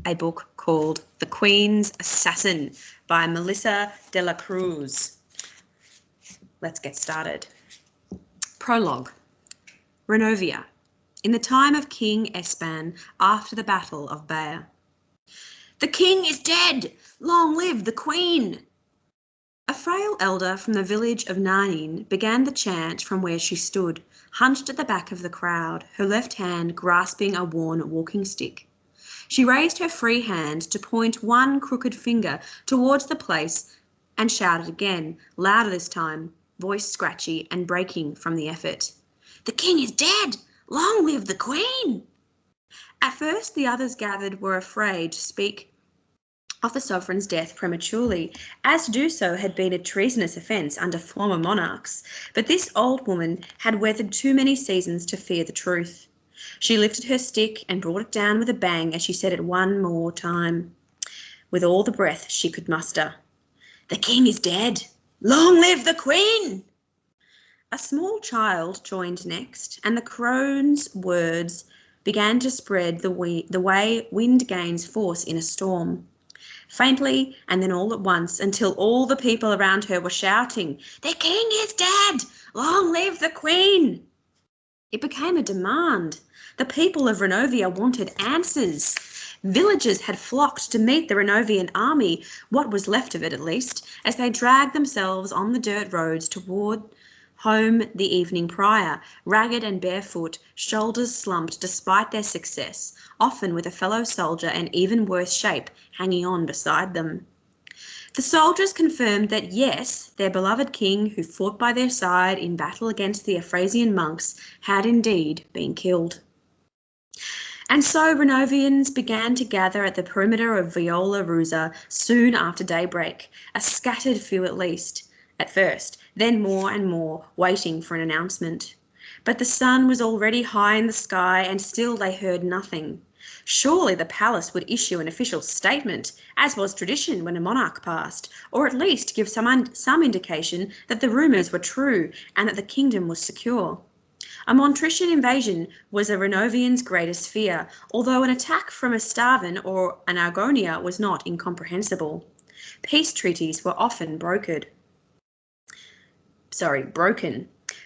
a book called The Queen's Assassin by Melissa De La Cruz. Let's get started. Prologue. Renovia. In the time of King Espan, after the Battle of Baer. "The king is dead! Long live the queen!" A frail elder from the village of Nanin began the chant from where she stood, hunched at the back of the crowd, her left hand grasping a worn walking stick. She raised her free hand to point one crooked finger towards the place and shouted again, louder this time, voice scratchy and breaking from the effort. "The king is dead! Long live the queen!" At first the others gathered were afraid to speak of the sovereign's death prematurely, as to do so had been a treasonous offence under former monarchs, but this old woman had weathered too many seasons to fear the truth. She lifted her stick and brought it down with a bang as she said it one more time, with all the breath she could muster. "The king is dead! Long live the queen!" A small child joined next, and the crone's words began to spread the way wind gains force in a storm. Faintly, and then all at once, until all the people around her were shouting, "The king is dead! Long live the queen!" It became a demand. The people of Renovia wanted answers. Villagers had flocked to meet the Renovian army, what was left of it at least, as they dragged themselves on the dirt roads toward home the evening prior, ragged and barefoot, shoulders slumped despite their success, often with a fellow soldier in even worse shape hanging on beside them. The soldiers confirmed that yes, their beloved king, who fought by their side in battle against the Ephrazian monks, had indeed been killed. And so Renovians began to gather at the perimeter of Viola Rusa soon after daybreak, a scattered few at least, at first, then more and more, waiting for an announcement. But the sun was already high in the sky and still they heard nothing. Surely the palace would issue an official statement, as was tradition when a monarch passed, or at least give some indication that the rumours were true and that the kingdom was secure. A Montrician invasion was a Renovian's greatest fear, although an attack from a Staven or an Argonia was not incomprehensible. Peace treaties were often broken.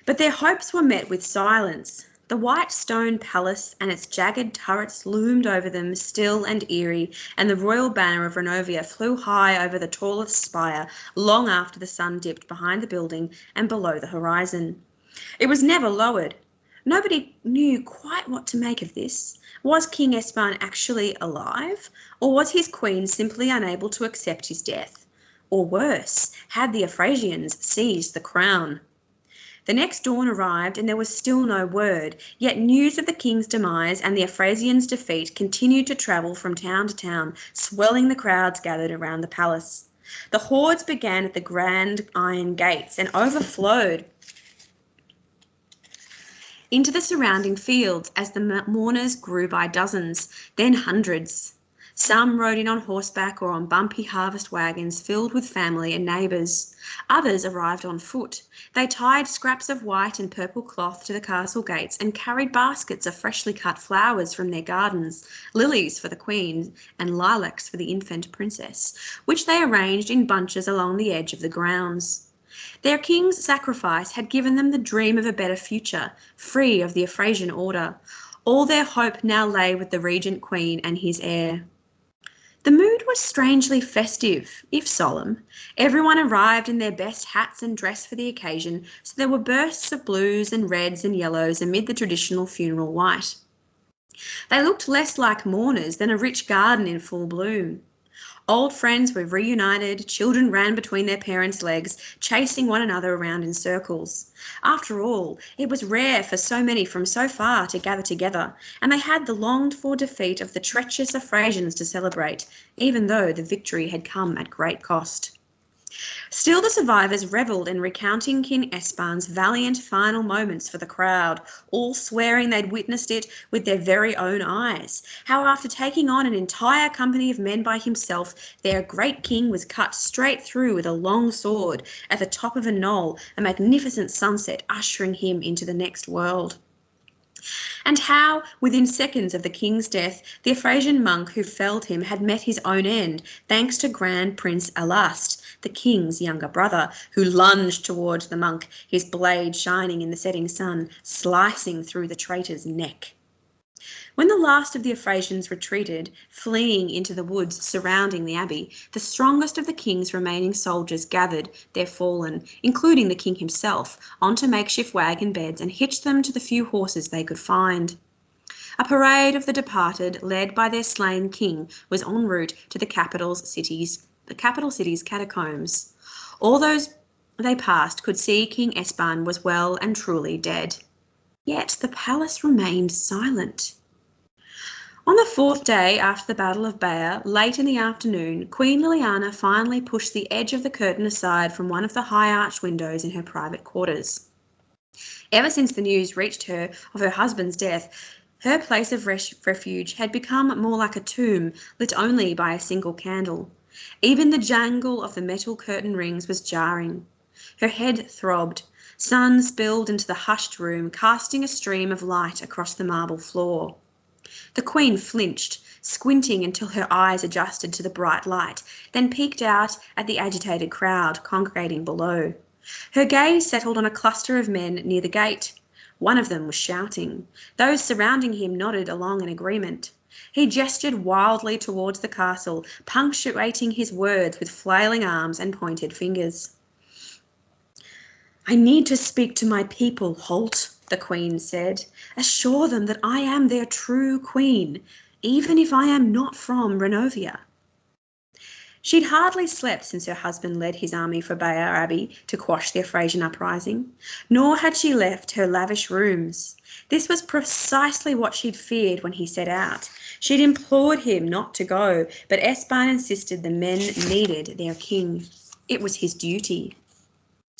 But their hopes were met with silence. The white stone palace and its jagged turrets loomed over them, still and eerie, and the royal banner of Renovia flew high over the tallest spire long after the sun dipped behind the building and below the horizon. It was never lowered. Nobody knew quite what to make of this. Was King Espan actually alive, or was his queen simply unable to accept his death? Or worse, had the Ephrazians seized the crown? The next dawn arrived and there was still no word, yet news of the king's demise and the Ephrazians' defeat continued to travel from town to town, swelling the crowds gathered around the palace. The hordes began at the grand iron gates and overflowed into the surrounding fields as the mourners grew by dozens, then hundreds. Some rode in on horseback or on bumpy harvest wagons filled with family and neighbours. Others arrived on foot. They tied scraps of white and purple cloth to the castle gates and carried baskets of freshly cut flowers from their gardens, lilies for the queen and lilacs for the infant princess, which they arranged in bunches along the edge of the grounds. Their king's sacrifice had given them the dream of a better future, free of the Ephrazian order. All their hope now lay with the regent queen and his heir. The mood was strangely festive, if solemn. Everyone arrived in their best hats and dress for the occasion, so there were bursts of blues and reds and yellows amid the traditional funeral white. They looked less like mourners than a rich garden in full bloom. Old friends were reunited, children ran between their parents' legs, chasing one another around in circles. After all, it was rare for so many from so far to gather together, and they had the longed-for defeat of the treacherous Ephrazians to celebrate, even though the victory had come at great cost. Still the survivors revelled in recounting King Espan's valiant final moments for the crowd, all swearing they'd witnessed it with their very own eyes, how after taking on an entire company of men by himself, their great king was cut straight through with a long sword at the top of a knoll, a magnificent sunset ushering him into the next world. And how, within seconds of the king's death, the Ephesian monk who felled him had met his own end, thanks to Grand Prince Aloud, the king's younger brother, who lunged towards the monk, his blade shining in the setting sun, slicing through the traitor's neck. When the last of the Ephesians retreated, fleeing into the woods surrounding the abbey, the strongest of the king's remaining soldiers gathered their fallen, including the king himself, onto makeshift wagon beds and hitched them to the few horses they could find. A parade of the departed, led by their slain king, was en route to the capital city's catacombs. All those they passed could see King Espan was well and truly dead. Yet the palace remained silent. On the fourth day after the Battle of Baya, late in the afternoon, Queen Liliana finally pushed the edge of the curtain aside from one of the high-arched windows in her private quarters. Ever since the news reached her of her husband's death, her place of refuge had become more like a tomb, lit only by a single candle. Even the jangle of the metal curtain rings was jarring. Her head throbbed. Sun spilled into the hushed room, casting a stream of light across the marble floor. The Queen flinched, squinting until her eyes adjusted to the bright light, then peeked out at the agitated crowd congregating below. Her gaze settled on a cluster of men near the gate. One of them was shouting. Those surrounding him nodded along in agreement. He gestured wildly towards the castle, punctuating his words with flailing arms and pointed fingers. "I need to speak to my people, Holt," the Queen said. "Assure them that I am their true queen, even if I am not from Renovia." She'd hardly slept since her husband led his army for Baya Abbey to quash the Ephesian uprising, nor had she left her lavish rooms. This was precisely what she'd feared when he set out. She'd implored him not to go, but Espan insisted the men needed their king. It was his duty.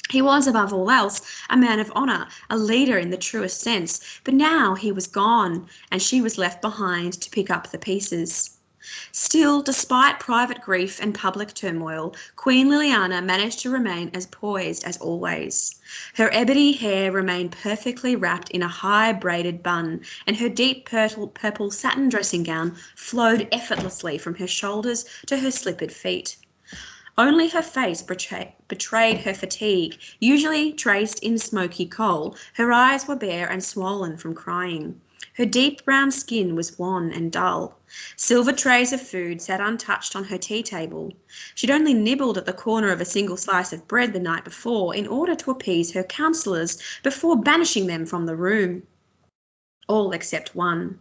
He was, above all else, a man of honour, a leader in the truest sense, but now he was gone, and she was left behind to pick up the pieces. Still, despite private grief and public turmoil, Queen Liliana managed to remain as poised as always. Her ebony hair remained perfectly wrapped in a high braided bun, and her deep purple satin dressing gown flowed effortlessly from her shoulders to her slippered feet. Only her face betrayed her fatigue. Usually traced in smoky kohl, her eyes were bare and swollen from crying. Her deep brown skin was wan and dull. Silver trays of food sat untouched on her tea table. She'd only nibbled at the corner of a single slice of bread the night before in order to appease her counsellors before banishing them from the room. All except one.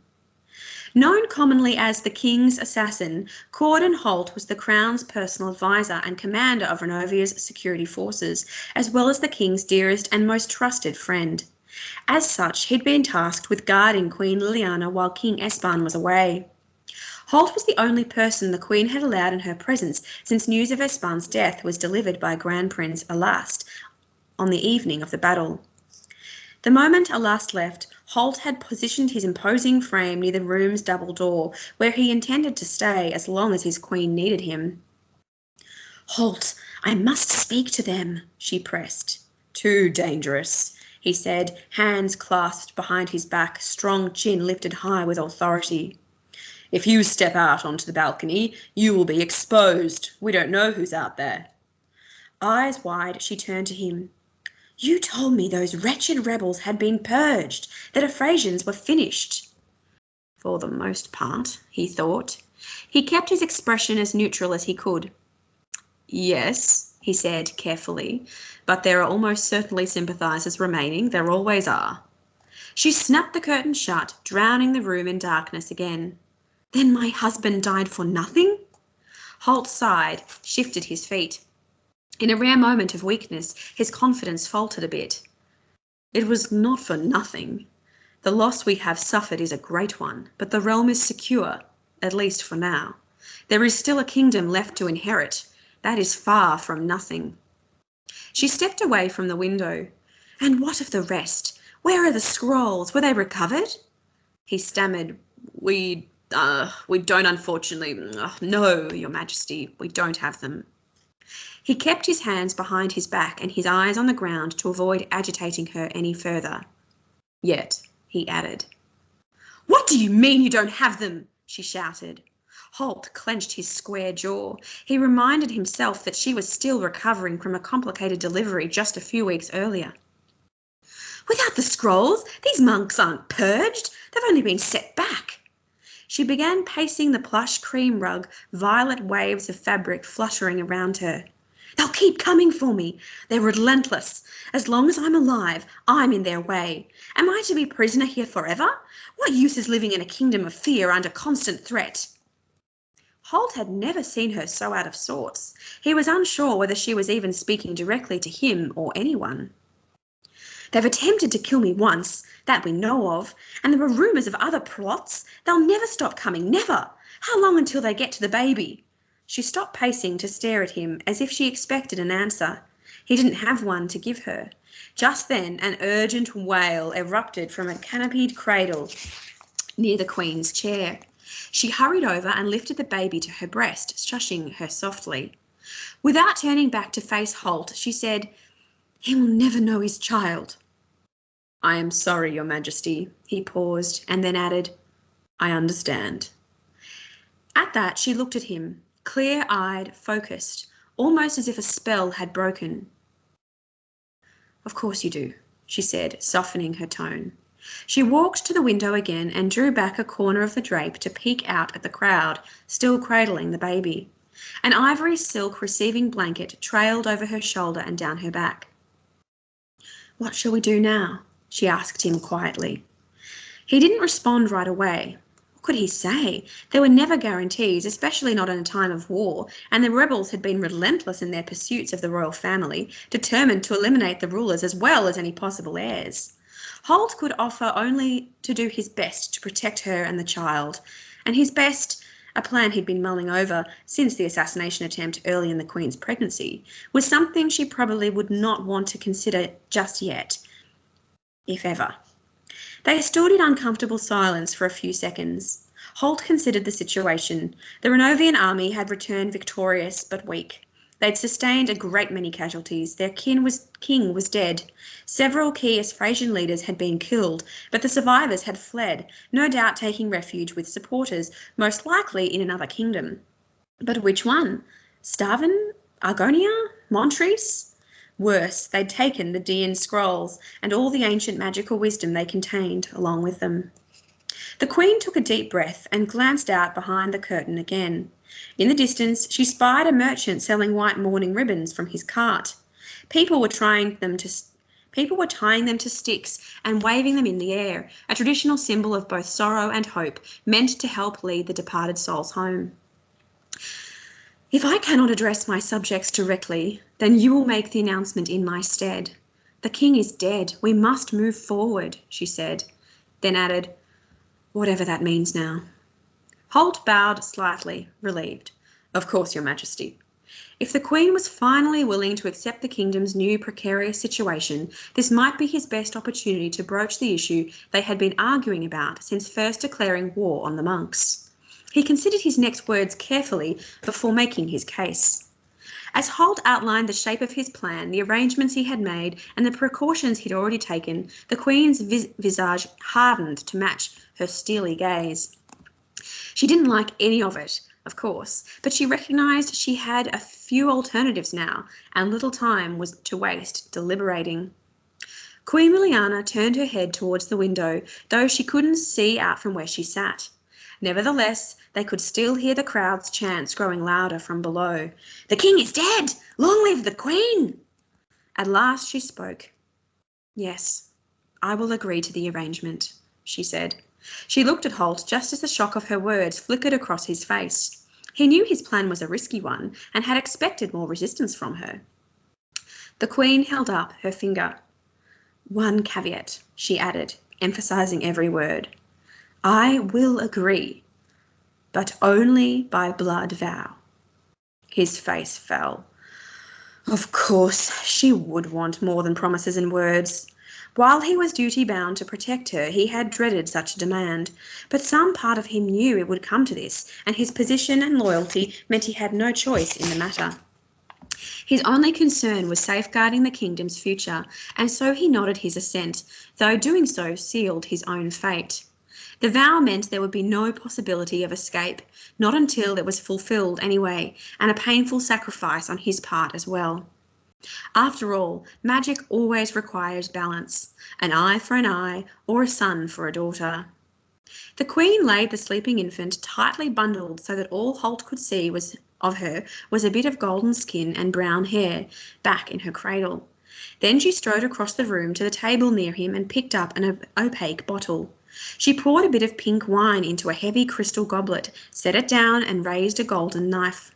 Known commonly as the King's Assassin, Cordon Holt was the Crown's personal advisor and commander of Renovia's security forces, as well as the King's dearest and most trusted friend. As such, he'd been tasked with guarding Queen Liliana while King Espan was away. Holt was the only person the Queen had allowed in her presence since news of Espan's death was delivered by Grand Prince Aloud on the evening of the battle. The moment Aloud left, Holt had positioned his imposing frame near the room's double door, where he intended to stay as long as his queen needed him. "Holt, I must speak to them," she pressed. "Too dangerous," he said, hands clasped behind his back, strong chin lifted high with authority. "If you step out onto the balcony, you will be exposed. We don't know who's out there." Eyes wide, she turned to him. "You told me those wretched rebels had been purged, that Ephesians were finished." For the most part, he thought. He kept his expression as neutral as he could. "Yes," he said carefully, "but there are almost certainly sympathisers remaining. There always are." She snapped the curtain shut, drowning the room in darkness again. "Then my husband died for nothing?" Holt sighed, shifted his feet. In a rare moment of weakness, his confidence faltered a bit. "It was not for nothing. The loss we have suffered is a great one, but the realm is secure, at least for now. There is still a kingdom left to inherit. That is far from nothing." She stepped away from the window. "And what of the rest? Where are the scrolls? Were they recovered?" He stammered. We don't, unfortunately. No, Your Majesty, we don't have them." He kept his hands behind his back and his eyes on the ground to avoid agitating her any further. "Yet. he added. What do you mean you don't have them? She shouted. Holt clenched his square jaw. He reminded himself that she was still recovering from a complicated delivery just a few weeks earlier. Without the scrolls, these monks aren't purged. They've only been set back. She began pacing the plush cream rug, violet waves of fabric fluttering around her. They'll keep coming for me. They're relentless. As long as I'm alive, I'm in their way. Am I to be prisoner here forever? What use is living in a kingdom of fear under constant threat? Holt had never seen her so out of sorts. He was unsure whether she was even speaking directly to him or anyone. They've attempted to kill me once, that we know of, and there are rumours of other plots. They'll never stop coming, never. How long until they get to the baby? She stopped pacing to stare at him as if she expected an answer. He didn't have one to give her. Just then an urgent wail erupted from a canopied cradle near the Queen's chair. She hurried over and lifted the baby to her breast, shushing her softly. Without turning back to face Holt, she said, He will never know his child. I am sorry, Your Majesty. He paused and then added, I understand. At that, she looked at him, clear-eyed, focused, almost as if a spell had broken. Of course you do, she said, softening her tone. She walked to the window again and drew back a corner of the drape to peek out at the crowd, still cradling the baby. An ivory silk receiving blanket trailed over her shoulder and down her back. What shall we do now? She asked him quietly. He didn't respond right away. What could he say? There were never guarantees, especially not in a time of war, and the rebels had been relentless in their pursuits of the royal family, determined to eliminate the rulers as well as any possible heirs. Holt could offer only to do his best to protect her and the child, and his best, a plan he'd been mulling over since the assassination attempt early in the Queen's pregnancy, was something she probably would not want to consider just yet, if ever. They stood in uncomfortable silence for a few seconds. Holt considered the situation. The Renovian army had returned victorious but weak. They'd sustained a great many casualties. Their king was dead. Several key Asphasian leaders had been killed, but the survivors had fled, no doubt taking refuge with supporters, most likely in another kingdom. But which one? Starvin? Argonia? Montrese? Worse, they'd taken the Dean scrolls and all the ancient magical wisdom they contained along with them. The Queen took a deep breath and glanced out behind the curtain again. In the distance, she spied a merchant selling white mourning ribbons from his cart. People were tying them to sticks and waving them in the air, a traditional symbol of both sorrow and hope, meant to help lead the departed souls home. If I cannot address my subjects directly, then you will make the announcement in my stead. The king is dead. We must move forward, she said, then added, whatever that means now. Holt bowed slightly, relieved. Of course, Your Majesty. If the Queen was finally willing to accept the kingdom's new precarious situation, this might be his best opportunity to broach the issue they had been arguing about since first declaring war on the monks. He considered his next words carefully before making his case. As Holt outlined the shape of his plan, the arrangements he had made, and the precautions he'd already taken, the Queen's visage hardened to match her steely gaze. She didn't like any of it, of course, but she recognised she had a few alternatives now, and little time was to waste deliberating. Queen Liliana turned her head towards the window, though she couldn't see out from where she sat. Nevertheless, they could still hear the crowd's chants growing louder from below. The king is dead! Long live the Queen! At last she spoke. Yes, I will agree to the arrangement, she said. She looked at Holt just as the shock of her words flickered across his face. He knew his plan was a risky one and had expected more resistance from her. The Queen held up her finger. One caveat, she added, emphasising every word. I will agree, but only by blood vow. His face fell. Of course, she would want more than promises and words. While he was duty-bound to protect her, he had dreaded such a demand, but some part of him knew it would come to this, and his position and loyalty meant he had no choice in the matter. His only concern was safeguarding the kingdom's future, and so he nodded his assent, though doing so sealed his own fate. The vow meant there would be no possibility of escape, not until it was fulfilled anyway, and a painful sacrifice on his part as well. After all, magic always requires balance, an eye for an eye or a son for a daughter. The Queen laid the sleeping infant tightly bundled so that all Holt could see of her was a bit of golden skin and brown hair back in her cradle. Then she strode across the room to the table near him and picked up an opaque bottle. She poured a bit of pink wine into a heavy crystal goblet, set it down and raised a golden knife.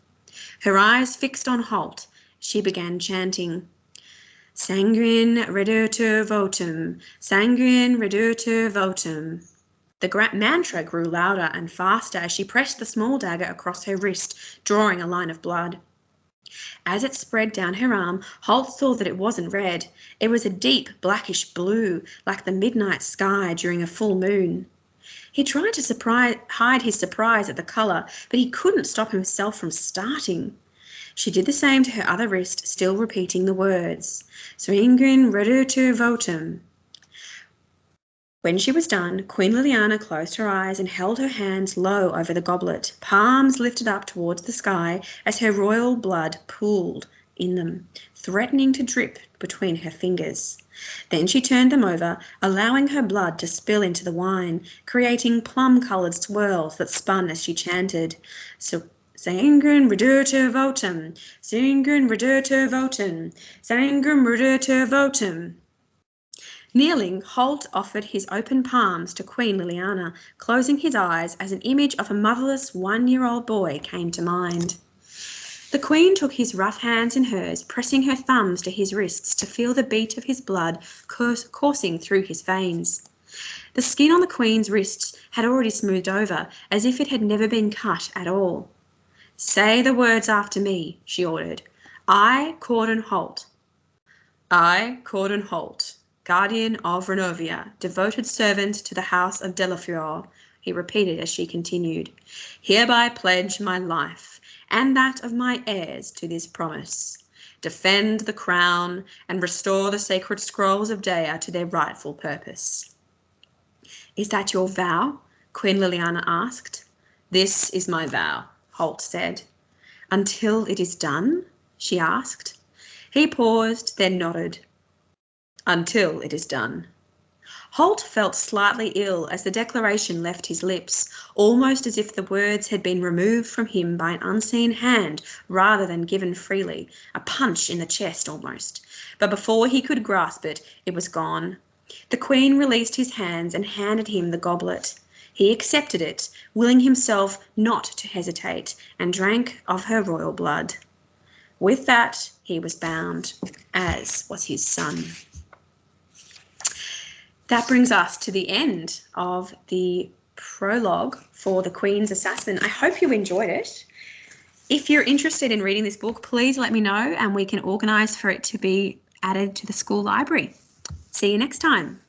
Her eyes fixed on Holt, she began chanting, Sanguine redutur votum, sanguine redutur votum. The mantra grew louder and faster as she pressed the small dagger across her wrist, drawing a line of blood. As it spread down her arm, Holt saw that it wasn't red. It was a deep blackish blue, like the midnight sky during a full moon. He tried to hide his surprise at the colour, but he couldn't stop himself from starting. She did the same to her other wrist, still repeating the words, Sanguine redutur votum. When she was done, Queen Liliana closed her eyes and held her hands low over the goblet, palms lifted up towards the sky as her royal blood pooled in them, threatening to drip between her fingers. Then she turned them over, allowing her blood to spill into the wine, creating plum-coloured swirls that spun as she chanted, Sanguine redutur votum, sanguine redutur votum, sanguine redutur votum. Kneeling, Holt offered his open palms to Queen Liliana, closing his eyes as an image of a motherless 1-year-old boy came to mind. The Queen took his rough hands in hers, pressing her thumbs to his wrists to feel the beat of his blood coursing through his veins. The skin on the Queen's wrists had already smoothed over, as if it had never been cut at all. Say the words after me, she ordered. I, Cordon Holt. I, Cordon Holt, guardian of Renovia, devoted servant to the house of Delafleur, he repeated as she continued, hereby pledge my life and that of my heirs to this promise. Defend the crown and restore the sacred scrolls of Dea to their rightful purpose. Is that your vow? Queen Liliana asked. This is my vow, Holt said. Until it is done? She asked. He paused, then nodded. Until it is done. Holt felt slightly ill as the declaration left his lips, almost as if the words had been removed from him by an unseen hand rather than given freely, a punch in the chest almost. But before he could grasp it, it was gone. The Queen released his hands and handed him the goblet. He accepted it, willing himself not to hesitate, and drank of her royal blood. With that, he was bound, as was his son. That brings us to the end of the prologue for The Queen's Assassin. I hope you enjoyed it. If you're interested in reading this book, please let me know and we can organise for it to be added to the school library. See you next time.